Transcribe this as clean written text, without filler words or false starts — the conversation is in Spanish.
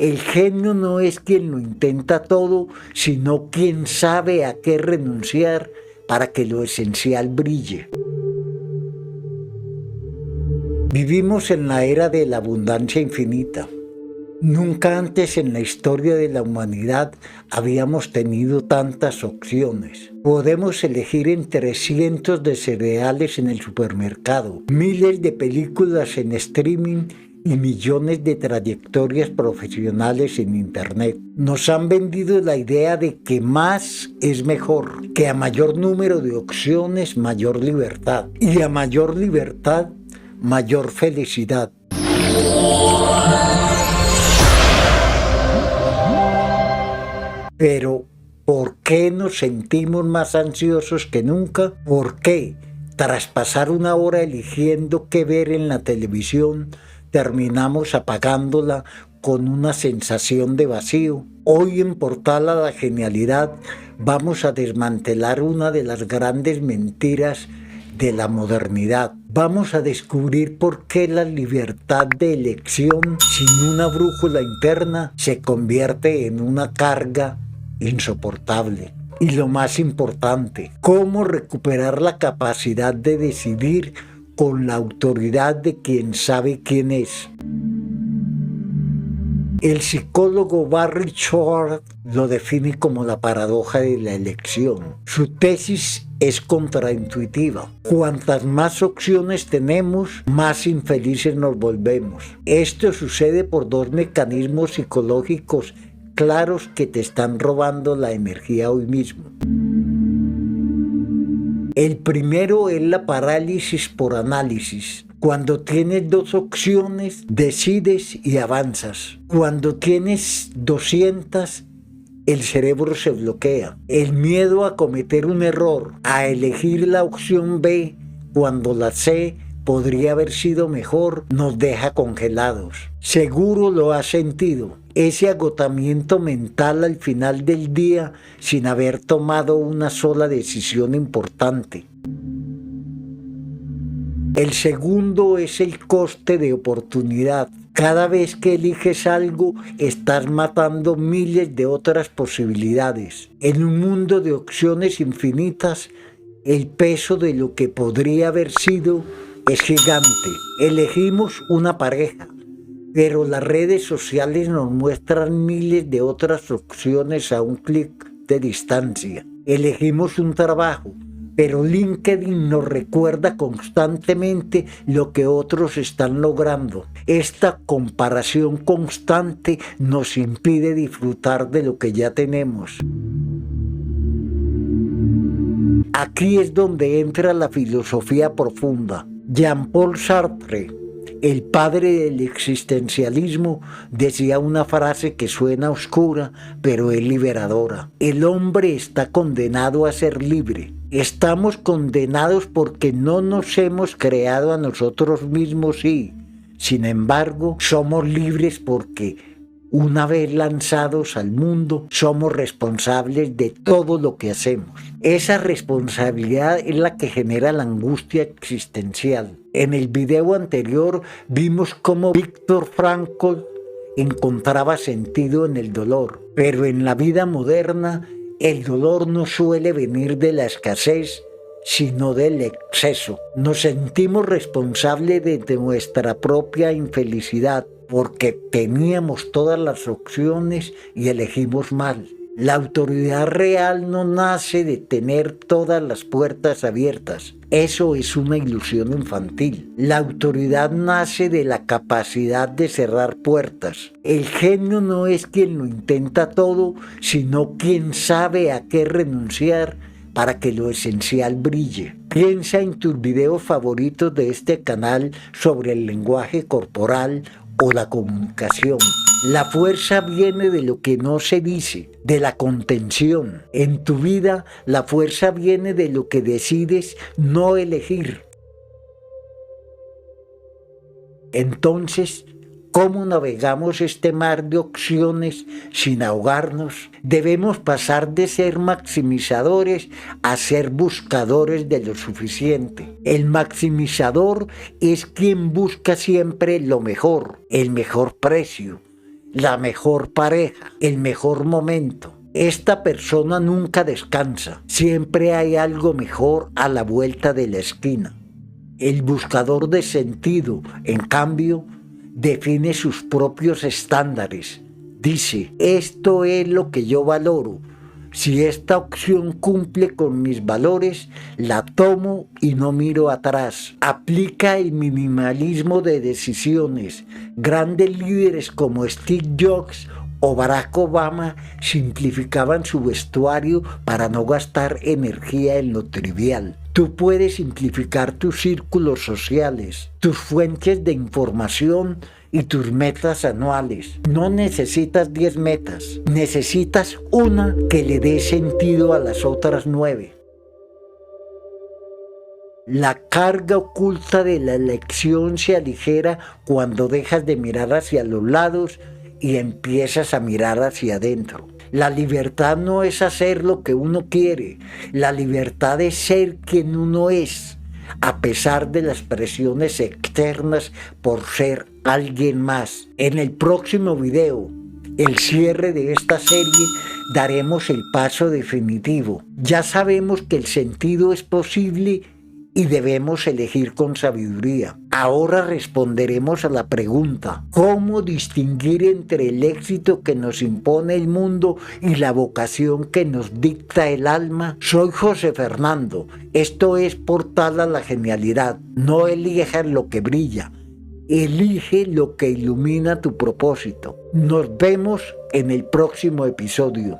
El genio no es quien lo intenta todo, sino quien sabe a qué renunciar para que lo esencial brille. Vivimos en la era de la abundancia infinita. Nunca antes en la historia de la humanidad habíamos tenido tantas opciones. Podemos elegir entre cientos de cereales en el supermercado, miles de películas en streaming y millones de trayectorias profesionales en internet. Nos han vendido la idea de que más es mejor, que a mayor número de opciones, mayor libertad, y a mayor libertad, mayor felicidad. Pero, ¿por qué nos sentimos más ansiosos que nunca? ¿Por qué, tras pasar una hora eligiendo qué ver en la televisión, terminamos apagándola con una sensación de vacío? Hoy en Portal a la Genialidad vamos a desmantelar una de las grandes mentiras de la modernidad. Vamos a descubrir por qué la libertad de elección sin una brújula interna se convierte en una carga insoportable. Y lo más importante, cómo recuperar la capacidad de decidir con la autoridad de quien sabe quién es. El psicólogo Barry Schwartz lo define como la paradoja de la elección. Su tesis es contraintuitiva. Cuantas más opciones tenemos, más infelices nos volvemos. Esto sucede por dos mecanismos psicológicos claros que te están robando la energía hoy mismo. El primero es la parálisis por análisis. Cuando tienes dos opciones, decides y avanzas. Cuando tienes 200, el cerebro se bloquea. El miedo a cometer un error, a elegir la opción B cuando la C podría haber sido mejor, nos deja congelados. Seguro lo has sentido. Ese agotamiento mental al final del día sin haber tomado una sola decisión importante. El segundo es el coste de oportunidad. Cada vez que eliges algo, estás matando miles de otras posibilidades. En un mundo de opciones infinitas, el peso de lo que podría haber sido es gigante. Elegimos una pareja, pero las redes sociales nos muestran miles de otras opciones a un clic de distancia. Elegimos un trabajo, pero LinkedIn nos recuerda constantemente lo que otros están logrando. Esta comparación constante nos impide disfrutar de lo que ya tenemos. Aquí es donde entra la filosofía profunda. Jean-Paul Sartre, el padre del existencialismo, decía una frase que suena oscura, pero es liberadora. El hombre está condenado a ser libre. Estamos condenados porque no nos hemos creado a nosotros mismos, sí. Sin embargo, somos libres porque una vez lanzados al mundo, somos responsables de todo lo que hacemos. Esa responsabilidad es la que genera la angustia existencial. En el video anterior vimos cómo Viktor Frankl encontraba sentido en el dolor, pero en la vida moderna el dolor no suele venir de la escasez, sino del exceso. Nos sentimos responsables de nuestra propia infelicidad porque teníamos todas las opciones y elegimos mal. La autoridad real no nace de tener todas las puertas abiertas. Eso es una ilusión infantil. La autoridad nace de la capacidad de cerrar puertas. El genio no es quien lo intenta todo, sino quien sabe a qué renunciar para que lo esencial brille. Piensa en tus videos favoritos de este canal sobre el lenguaje corporal o la comunicación. La fuerza viene de lo que no se dice, de la contención. En tu vida, la fuerza viene de lo que decides no elegir. Entonces, ¿cómo navegamos este mar de opciones sin ahogarnos? Debemos pasar de ser maximizadores a ser buscadores de lo suficiente. El maximizador es quien busca siempre lo mejor, el mejor precio, la mejor pareja, el mejor momento. Esta persona nunca descansa, siempre hay algo mejor a la vuelta de la esquina. El buscador de sentido, en cambio, define sus propios estándares. Dice, esto es lo que yo valoro. Si esta opción cumple con mis valores, la tomo y no miro atrás. Aplica el minimalismo de decisiones. Grandes líderes como Steve Jobs o Barack Obama simplificaban su vestuario para no gastar energía en lo trivial. Tú puedes simplificar tus círculos sociales, tus fuentes de información y tus metas anuales. No necesitas 10 metas, necesitas una que le dé sentido a las otras 9. La carga oculta de la elección se aligera cuando dejas de mirar hacia los lados y empiezas a mirar hacia adentro. La libertad no es hacer lo que uno quiere, la libertad es ser quien uno es, a pesar de las presiones externas por ser alguien más. En el próximo video, el cierre de esta serie, daremos el paso definitivo. Ya sabemos que el sentido es posible y debemos elegir con sabiduría. Ahora responderemos a la pregunta: ¿cómo distinguir entre el éxito que nos impone el mundo y la vocación que nos dicta el alma? Soy José Fernando. Esto es Portal a la Genialidad. No elijas lo que brilla, elige lo que ilumina tu propósito. Nos vemos en el próximo episodio.